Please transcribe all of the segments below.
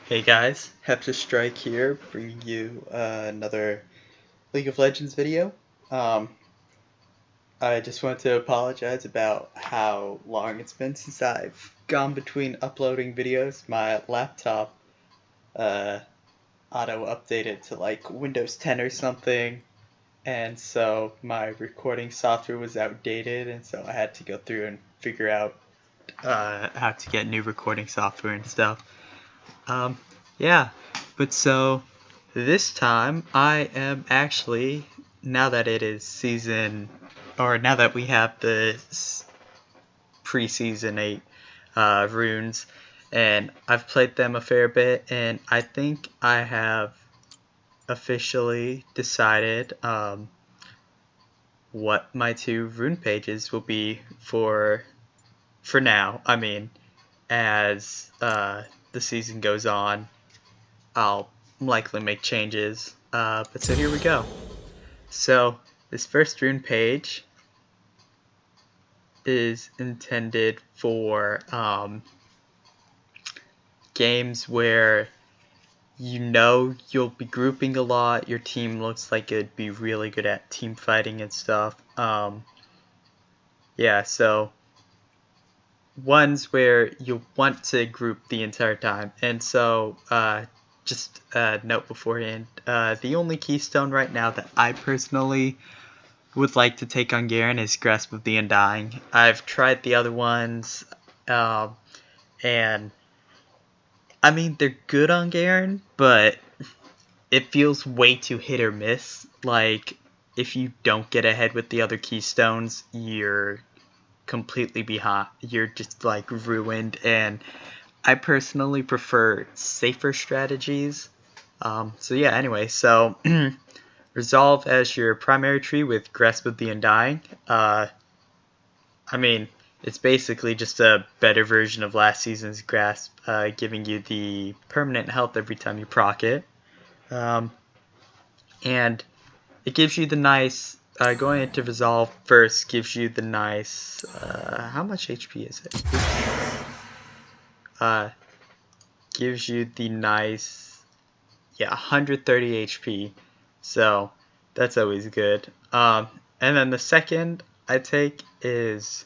Hey guys, Hepta Strike here, bringing you another League of Legends video. Um, I just want to apologize about how long it's been since I've gone between uploading videos. My laptop uh, auto-updated to like Windows 10 or something, and so my recording software was outdated, and so I had to go through and figure out how to get new recording software and stuff. Um, yeah, but so this time I am actually, now that it is season, or now that we have the pre-season 8 runes, and I've played them a fair bit, and I think I have officially decided what my two rune pages will be for now. I mean, as the season goes on, I'll likely make changes. But so here we go. So this first rune page is intended for games where you know you'll be grouping a lot. Your team looks like it'd be really good at team fighting and stuff. Yeah, so ones where you want to group the entire time. And so just note beforehand, the only keystone right now that I personally would like to take on Garen is Grasp of the Undying. I've tried the other ones, and I mean, they're good on Garen, but it feels way too hit or miss. Like, if you don't get ahead with the other keystones, you're completely behind. You're just like ruined, and I personally prefer safer strategies. So yeah, anyway, so Resolve as your primary tree with Grasp of the Undying. I mean, it's basically just a better version of last season's Grasp, giving you the permanent health every time you proc it. And it gives you the nice, going into Resolve first gives you the nice, how much HP is it? Gives you the nice, 130 HP. So that's always good. And then the second I take is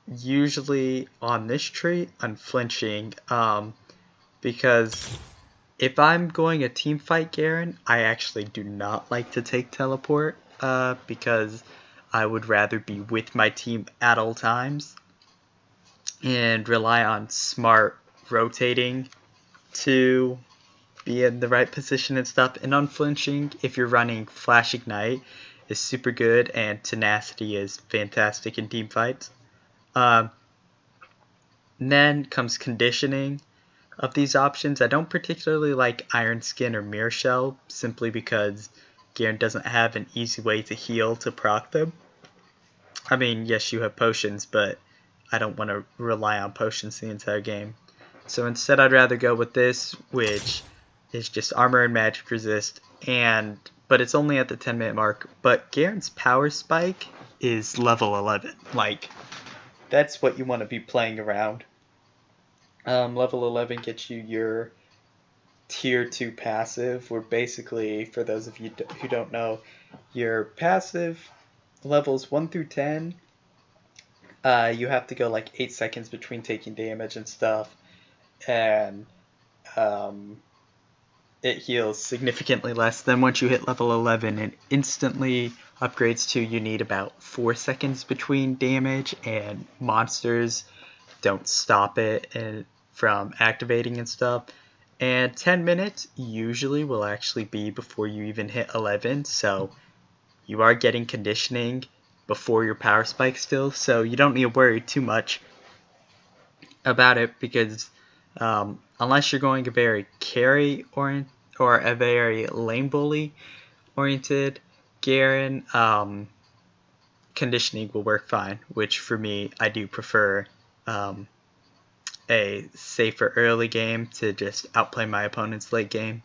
usually on this tree, Unflinching, because if I'm going a team fight Garen, I actually do not like to take teleport, because I would rather be with my team at all times and rely on smart rotating to be in the right position and stuff. And Unflinching, if you're running Flash Ignite, is super good, and Tenacity is fantastic in team fights. Then comes Conditioning. Of these options, I don't particularly like Iron Skin or Mirror Shell, simply because Garen doesn't have an easy way to heal to proc them. I mean, yes, you have potions, but I don't want to rely on potions the entire game. So instead, I'd rather go with this, which is just armor and magic resist, but it's only at the 10-minute mark. But Garen's power spike is level 11. Like, that's what you want to be playing around. Level 11 gets you your tier 2 passive, where basically, for those of you who don't know, your passive levels 1 through 10, you have to go like 8 seconds between taking damage and stuff, and it heals significantly less. Then once you hit level 11, it instantly upgrades to you need about 4 seconds between damage, and monsters don't stop it from activating and stuff. And 10 minutes usually will actually be before you even hit 11, so you are getting conditioning before your power spike still, so you don't need to worry too much about it, because unless you're going a very carry or a very lane bully oriented Garen, conditioning will work fine, which for me, I do prefer a safer early game to just outplay my opponent's late game.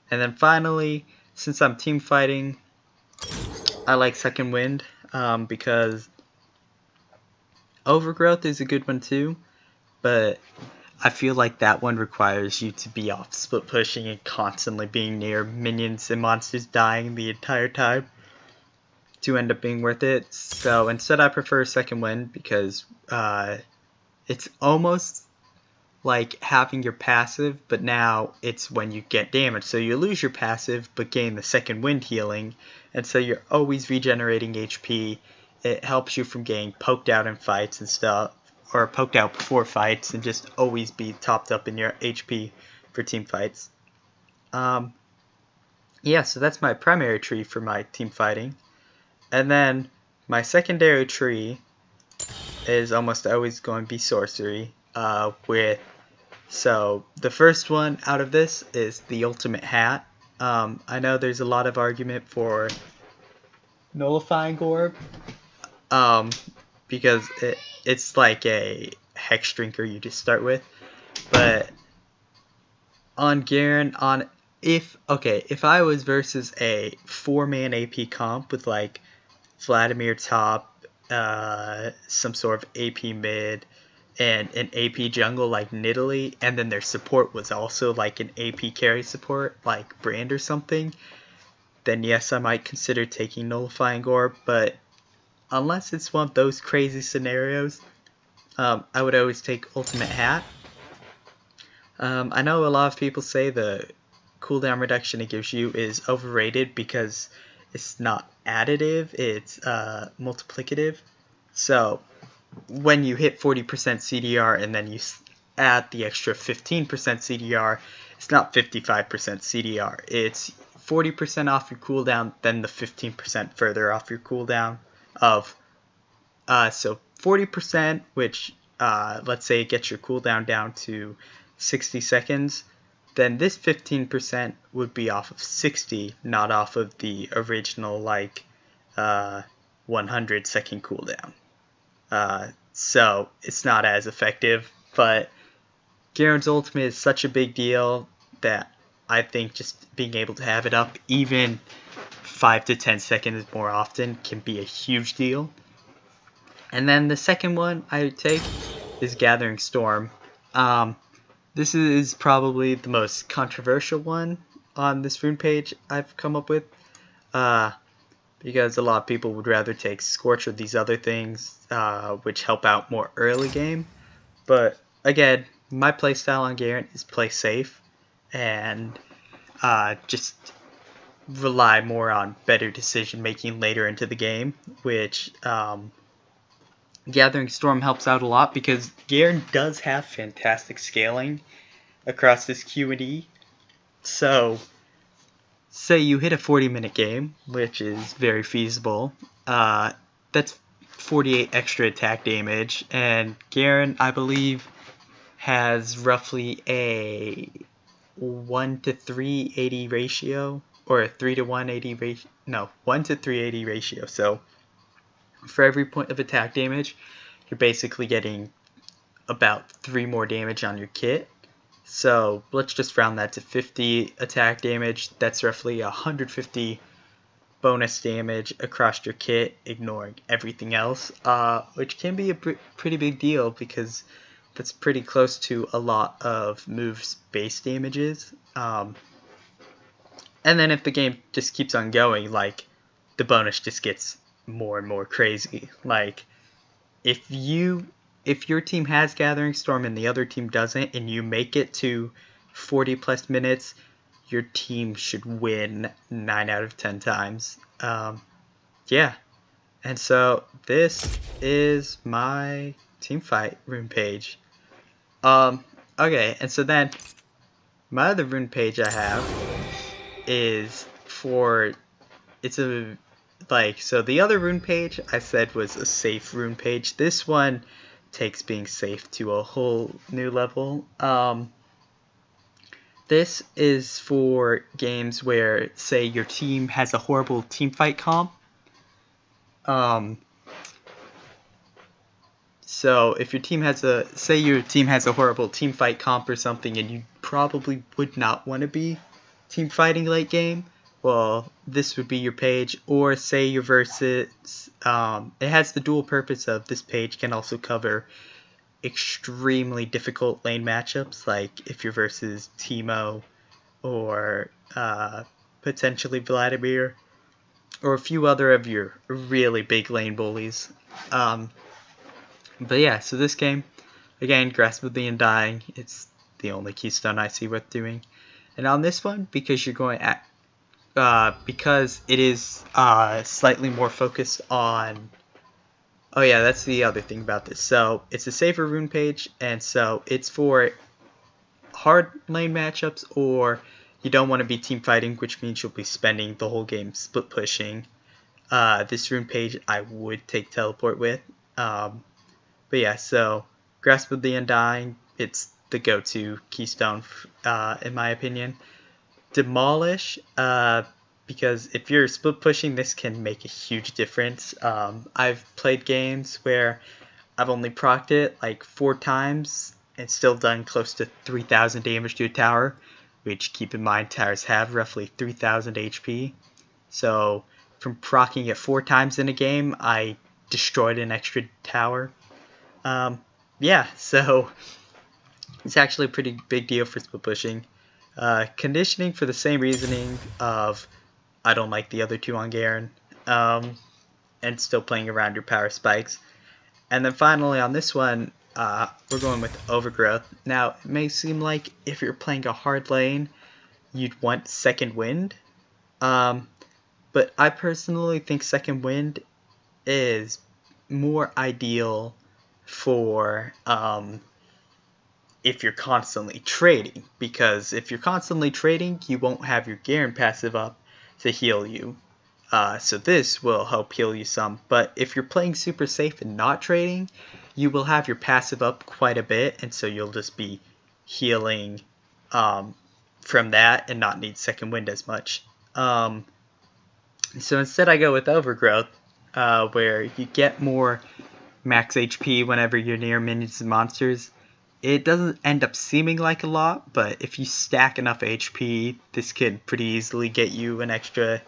And then finally, since I'm team fighting, I like Second Wind, because Overgrowth is a good one too, but I feel like that one requires you to be off split pushing and constantly being near minions and monsters dying the entire time to end up being worth it. So instead I prefer second wind because it's almost like having your passive, but now it's when you get damage. So you lose your passive but gain the second wind healing, and so you're always regenerating HP. It helps you from getting poked out in fights and stuff, or poked out before fights, and just always be topped up in your HP for team fights. Yeah, so that's my primary tree for my team fighting. And then my secondary tree is almost always going to be sorcery, so the first one out of this is the ultimate hat. I know there's a lot of argument for nullifying orb, because it's like a hex drinker you just start with, but on Garen, if I was versus a 4-man AP comp with like Vladimir top, some sort of AP mid, and an AP jungle like Nidalee, and then their support was also like an AP carry support like Brand or something, then yes, I might consider taking Nullifying Orb, but unless it's one of those crazy scenarios, I would always take Ultimate Hat. I know a lot of people say the cooldown reduction it gives you is overrated because it's not additive, it's multiplicative. So when you hit 40% CDR and then you add the extra 15% CDR, it's not 55% CDR. It's 40% off your cooldown, then the 15% further off your cooldown of so 40%, which let's say it gets your cooldown down to 60 seconds, then this 15% would be off of 60, not off of the original like 100 second cooldown. So it's not as effective, but Garen's ultimate is such a big deal that I think just being able to have it up even 5 to 10 seconds more often can be a huge deal. And then the second one I take is Gathering Storm. This is probably the most controversial one on this rune page I've come up with, because a lot of people would rather take Scorch or these other things, which help out more early game. But again, my playstyle on Garen is play safe and just rely more on better decision making later into the game, which Gathering Storm helps out a lot because Garen does have fantastic scaling across this Q&E. So say you hit a 40-minute game, which is very feasible, that's 48 extra attack damage, and Garen, I believe, has roughly a 1 to 3 AD ratio, or a 3 to 1 AD ratio, no, 1 to 3 AD ratio, so for every point of attack damage, you're basically getting about 3 more damage on your kit. So let's just round that to 50 attack damage. That's roughly 150 bonus damage across your kit, ignoring everything else, which can be a pretty big deal because that's pretty close to a lot of moves base damages. And then if the game just keeps on going, like, the bonus just gets more and more crazy. Like, if your team has Gathering Storm and the other team doesn't, and you make it to 40 plus minutes, your team should win 9 out of 10 times. Yeah. And so this is my team fight rune page. Okay, and so then my other rune page I have is for, so the other rune page I said was a safe rune page. This one takes being safe to a whole new level. This is for games where, say, your team has a horrible team fight comp. So if your team has a horrible team fight comp or something, and you probably would not want to be team fighting late game, well, this would be your page. Or say you're versus, it has the dual purpose of this page can also cover extremely difficult lane matchups, like if you're versus Teemo or potentially Vladimir, or a few other of your really big lane bullies. But yeah, so this game, again, Grasp of the Undying, it's the only keystone I see worth doing. And on this one, because you're going at, because it is slightly more focused on, oh yeah, that's the other thing about this. So it's a safer rune page, and so it's for hard lane matchups, or you don't want to be team fighting, which means you'll be spending the whole game split pushing. This rune page I would take teleport with. But yeah, so Grasp of the Undying, it's the go-to keystone in my opinion. Demolish, because if you're split pushing, this can make a huge difference. I've played games where I've only procced it like 4 times and still done close to 3,000 damage to a tower, which, keep in mind, towers have roughly 3,000 HP. So from proccing it 4 times in a game, I destroyed an extra tower. Yeah, so it's actually a pretty big deal for split pushing. Conditioning for the same reasoning of I don't like the other 2 on Garen, and still playing around your power spikes. And then finally on this one, we're going with Overgrowth. Now, it may seem like if you're playing a hard lane, you'd want Second Wind, but I personally think Second Wind is more ideal for if you're constantly trading, because if you're constantly trading, you won't have your Garen passive up to heal you. So this will help heal you some, but if you're playing super safe and not trading, you will have your passive up quite a bit, and so you'll just be healing from that and not need Second Wind as much. So instead I go with Overgrowth, where you get more max HP whenever you're near minions and monsters. It doesn't end up seeming like a lot, but if you stack enough HP, this could pretty easily get you an extra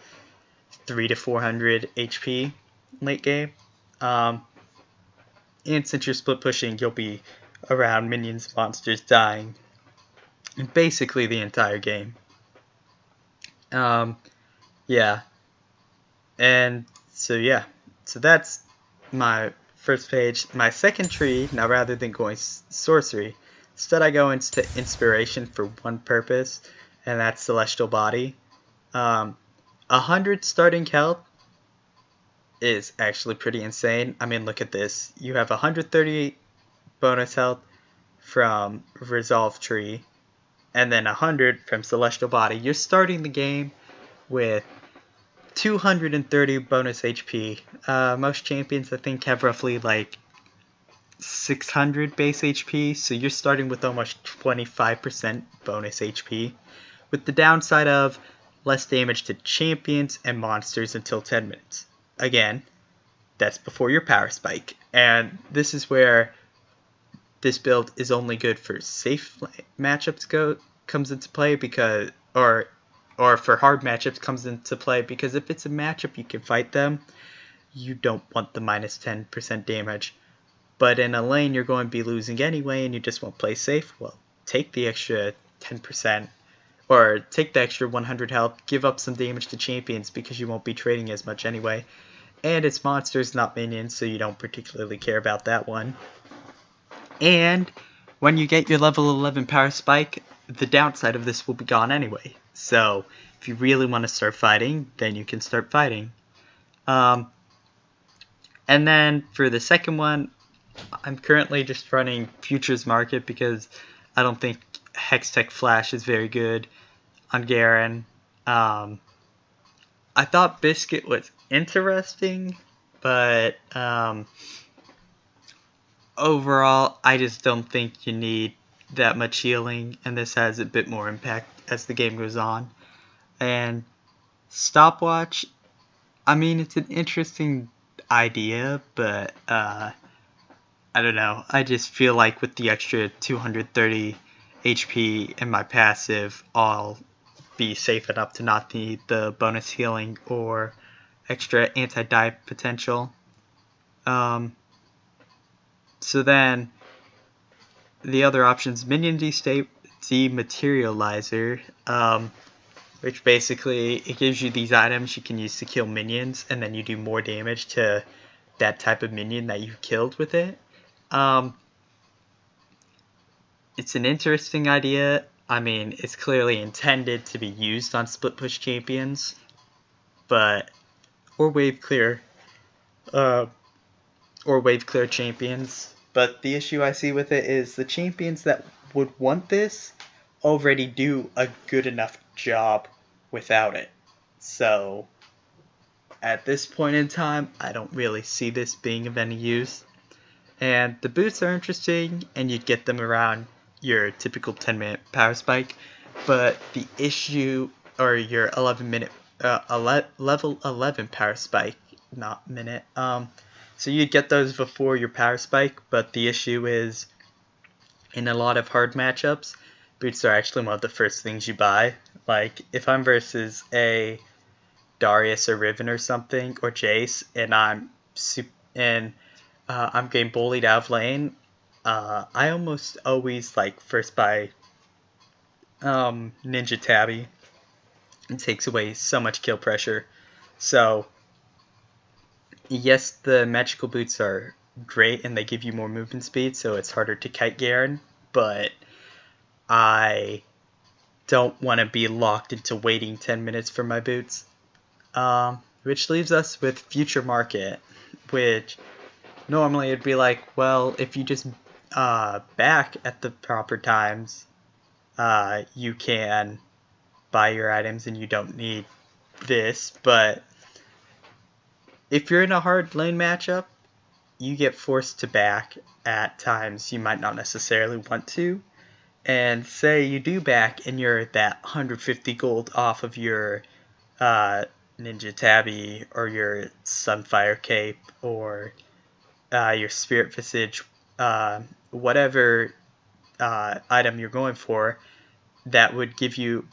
300 to 400 HP late game. And since you're split pushing, you'll be around minions and monsters dying basically the entire game. Yeah. And so yeah, so that's my first page. My second tree, now rather than going sorcery, instead I go into inspiration for one purpose, and that's Celestial Body. 100 starting health is actually pretty insane. I mean, look at this. You have 138 bonus health from Resolve Tree, and then 100 from Celestial Body. You're starting the game with 230 bonus HP. Most champions, I think, have roughly like 600 base HP, so you're starting with almost 25% bonus HP, with the downside of less damage to champions and monsters until 10 minutes. Again, that's before your power spike, and this is where this build is only good for safe matchups comes into play, because or for hard matchups comes into play, because if it's a matchup you can fight them, you don't want the minus 10% damage. But in a lane you're going to be losing anyway and you just want to play safe, well, take the extra 10%, or take the extra 100 health, give up some damage to champions because you won't be trading as much anyway. And it's monsters, not minions, so you don't particularly care about that one. And when you get your level 11 power spike, the downside of this will be gone anyway. So if you really want to start fighting, then you can start fighting. And then for the second one, I'm currently just running Futures Market because I don't think Hextech Flash is very good on Garen. I thought Biscuit was interesting, but overall, I just don't think you need that much healing, and this has a bit more impact as the game goes on. And Stopwatch, I mean, it's an interesting idea, but I don't know. I just feel like with the extra 230 HP in my passive, I'll be safe enough to not need the bonus healing or extra anti-dive potential. So then the other option's Minion Dematerializer, which basically it gives you these items you can use to kill minions, and then you do more damage to that type of minion that you killed with it. It's an interesting idea. I mean, it's clearly intended to be used on split push champions, or wave clear champions. But the issue I see with it is the champions that would want this already do a good enough job without it. So at this point in time, I don't really see this being of any use. And the boots are interesting, and you'd get them around your typical 10-minute power spike. But the issue, or your 11-minute, level 11 power spike, not minute. So you'd get those before your power spike, but the issue is, in a lot of hard matchups, boots are actually one of the first things you buy. Like, if I'm versus a Darius or Riven or something, or Jace, and I'm getting bullied out of lane, I almost always first buy Ninja Tabby. It takes away so much kill pressure. So yes, the magical boots are great and they give you more movement speed, so it's harder to kite Garen, but I don't want to be locked into waiting 10 minutes for my boots. Which leaves us with future market, which normally it'd be like, well, if you just back at the proper times, you can buy your items and you don't need this. But if you're in a hard lane matchup, you get forced to back at times you might not necessarily want to. And say you do back and you're that 150 gold off of your Ninja Tabby or your Sunfire Cape or your Spirit Visage, whatever item you're going for, that would give you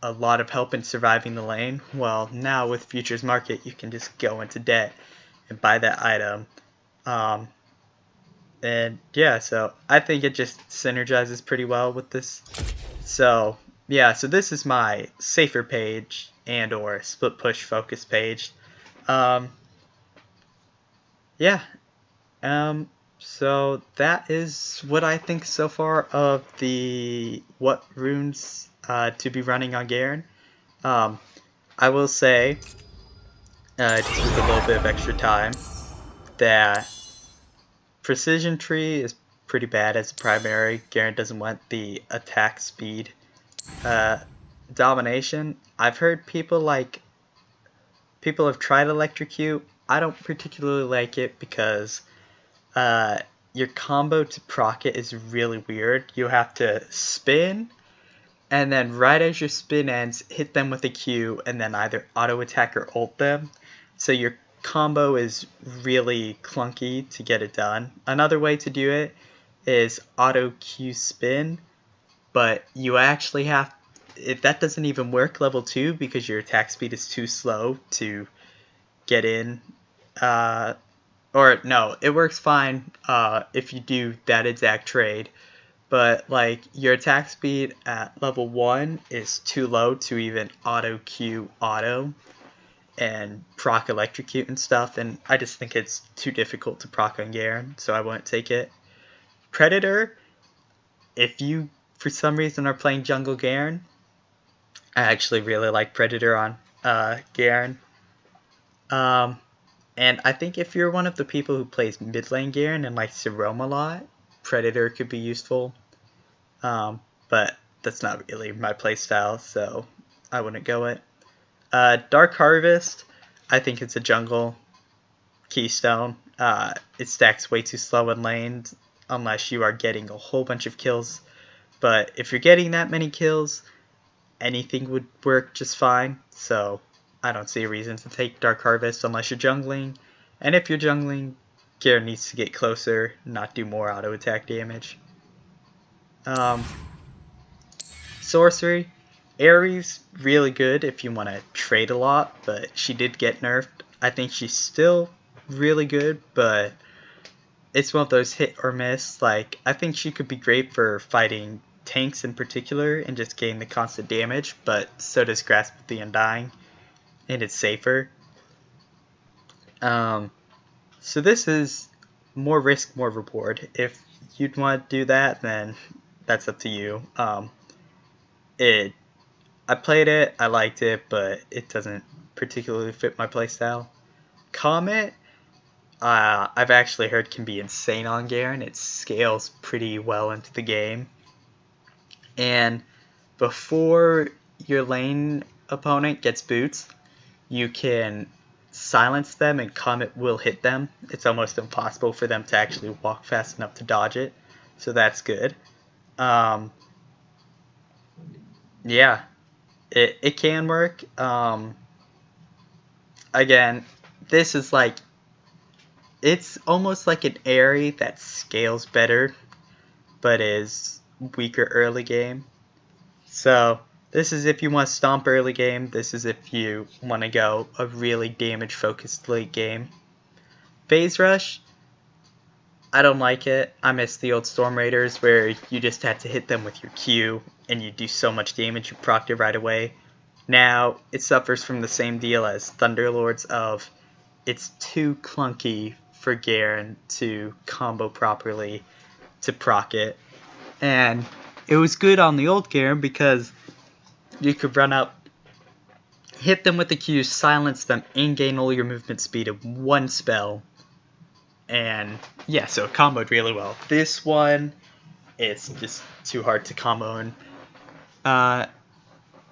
a lot of help in surviving the lane. Well, now with Futures Market, you can just go into debt and buy that item. And yeah, so I think it just synergizes pretty well with this. So yeah, so this is my safer page and or split push focus page. So that is what I think so far of what runes to be running on Garen. I will say, just with a little bit of extra time, that Precision Tree is pretty bad as a primary. Garen doesn't want the attack speed. Domination, I've heard people have tried Electrocute. I don't particularly like it because your combo to proc it is really weird. You have to spin, and then right as your spin ends, hit them with a Q, and then either auto attack or ult them. So your combo is really clunky to get it done. Another way to do it is auto Q spin, but you actually have, that doesn't even work level 2 because your attack speed is too slow to get in. Or no, it works fine if you do that exact trade, but your attack speed at level 1 is too low to even auto Q auto and proc Electrocute and stuff, and I just think it's too difficult to proc on Garen, so I won't take it. Predator, if you for some reason are playing jungle Garen, I actually really like Predator on Garen. And I think if you're one of the people who plays mid lane Garen and likes to roam a lot, Predator could be useful. But that's not really my playstyle, so I wouldn't go it. Dark Harvest, I think it's a jungle keystone. It stacks way too slow in lanes unless you are getting a whole bunch of kills. But if you're getting that many kills, anything would work just fine. So I don't see a reason to take Dark Harvest unless you're jungling. And if you're jungling, Garen needs to get closer, not do more auto attack damage. Sorcery, Ares, really good if you want to trade a lot, but she did get nerfed. I think she's still really good, but it's one of those hit or miss. Like, I think she could be great for fighting tanks in particular and just getting the constant damage, but so does Grasp of the Undying, and it's safer. So this is more risk, more reward. If you'd want to do that, then that's up to you. I played it, I liked it, but it doesn't particularly fit my playstyle. Comet, I've actually heard can be insane on Garen. It scales pretty well into the game. And before your lane opponent gets boots, you can silence them and Comet will hit them. It's almost impossible for them to actually walk fast enough to dodge it. So that's good. Yeah, it can work. Again, this is like, it's almost like an Aerie that scales better, but is weaker early game. So this is if you want to stomp early game. This is if you want to go a really damage focused late game. Phase Rush, I don't like it. I miss the old Storm Raiders where you just had to hit them with your Q and you do so much damage you procced it right away. Now it suffers from the same deal as Thunderlords of it's too clunky for Garen to combo properly to proc it. And it was good on the old Garen because you could run up, hit them with the Q, silence them, and gain all your movement speed in one spell. And yeah, so it comboed really well. This one, it's just too hard to combo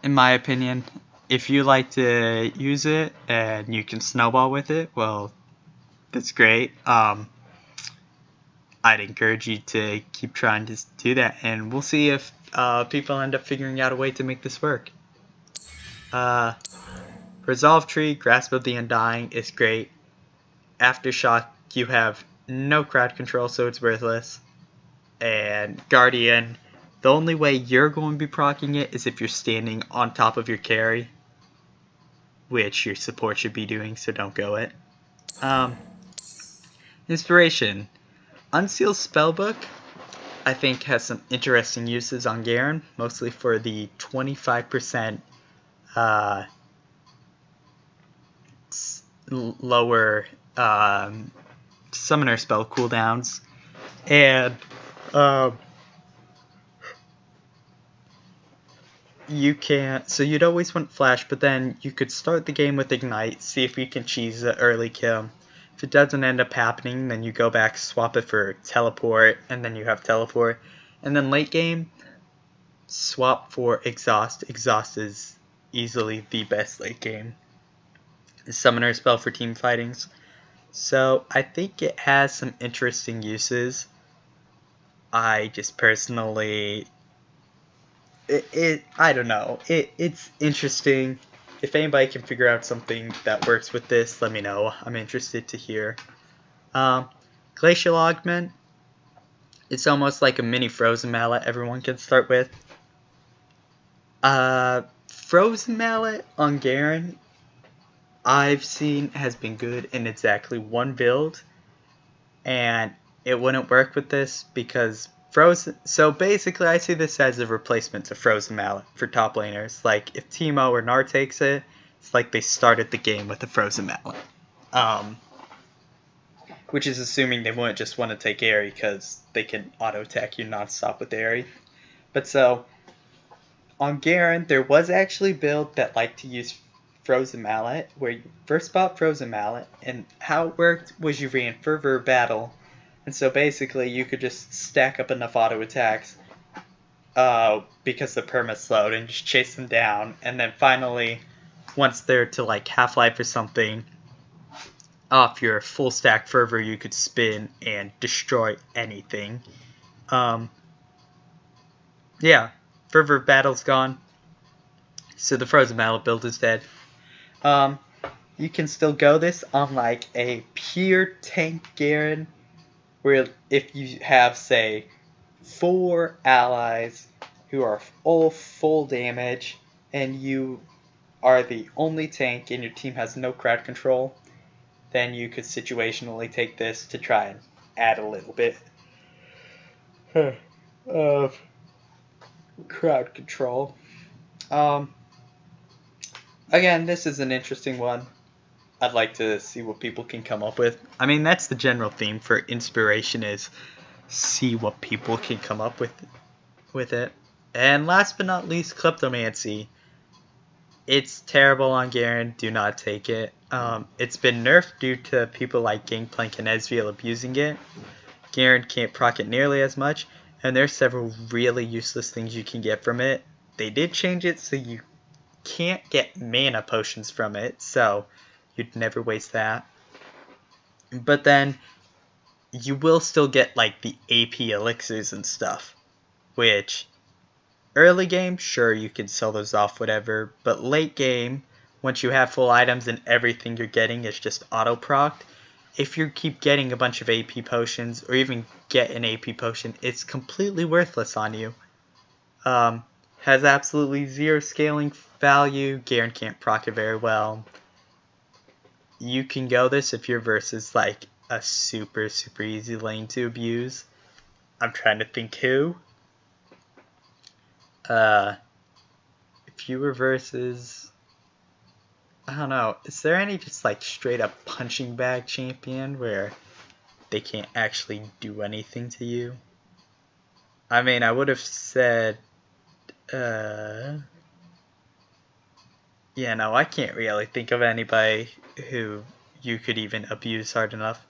in my opinion. If you like to use it and you can snowball with it, well, that's great. I'd encourage you to keep trying to do that, and we'll see if people end up figuring out a way to make this work. Resolve Tree, Grasp of the Undying is great. Aftershock, you have no crowd control, so it's worthless. And Guardian, the only way you're going to be proccing it is if you're standing on top of your carry, which your support should be doing, so don't go it. Inspiration. Unsealed Spellbook, I think, has some interesting uses on Garen, mostly for the 25% lower summoner spell cooldowns. And you can, so you'd always want Flash, but then you could start the game with Ignite, see if you can cheese the early kill. If it doesn't end up happening, then you go back, swap it for Teleport, and then you have Teleport. And then late game, swap for Exhaust. Exhaust is easily the best late game summoner spell for team fightings. So I think it has some interesting uses. I just personally, I don't know. It's interesting. If anybody can figure out something that works with this, let me know. I'm interested to hear. Glacial Augment. It's almost like a mini Frozen Mallet everyone can start with. Frozen Mallet on Garen, I've seen has been good in exactly one build. And it wouldn't work with this because Frozen. So basically, I see this as a replacement to Frozen Mallet for top laners. Like if Teemo or Gnar takes it, it's like they started the game with a Frozen Mallet. Which is assuming they wouldn't just want to take Aerie because they can auto attack you nonstop with Aerie. But so on Garen, there was actually a build that liked to use Frozen Mallet, where you first bought Frozen Mallet, and how it worked was you ran Fervor Battle. And so basically you could just stack up enough auto attacks because the perma slowed and just chase them down. And then finally, once they're to like Half-Life or something, off your full stack Fervor, you could spin and destroy anything. Yeah, Fervor Battle's gone. So the Frozen Mallet build is dead. You can still go this on like a pure tank Garen, where if you have, say, 4 allies who are all full damage, and you are the only tank and your team has no crowd control, then you could situationally take this to try and add a little bit of crowd control. Again, this is an interesting one. I'd like to see what people can come up with. I mean, that's the general theme for inspiration, is see what people can come up with it. And last but not least, kleptomancy. It's terrible on Garen. Do not take it. It's been nerfed due to people like Gangplank and Ezreal abusing it. Garen can't proc it nearly as much, and there's several really useless things you can get from it. They did change it so you can't get mana potions from it, so you'd never waste that. But then you will still get like the AP elixirs and stuff, which early game, sure, you can sell those off, whatever, but late game, once you have full items and everything you're getting is just auto-procced, if you keep getting a bunch of AP potions, or even get an AP potion, it's completely worthless on you. Has absolutely zero scaling value. Garen can't proc it very well. You can go this if your verse is like a super easy lane to abuse. I'm trying to think who. If you were versus, I don't know, is there any just like straight up punching bag champion where they can't actually do anything to you? I mean, I would have said, yeah, no, I can't really think of anybody who you could even abuse hard enough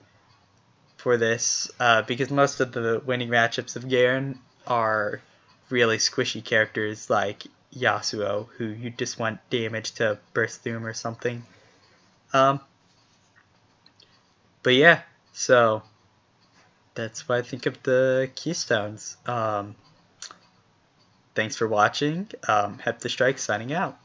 for this, because most of the winning matchups of Garen are really squishy characters like Yasuo, who you just want damage to burst through him or something. But yeah, so that's what I think of the Keystones. Thanks for watching. Hep the Strike signing out.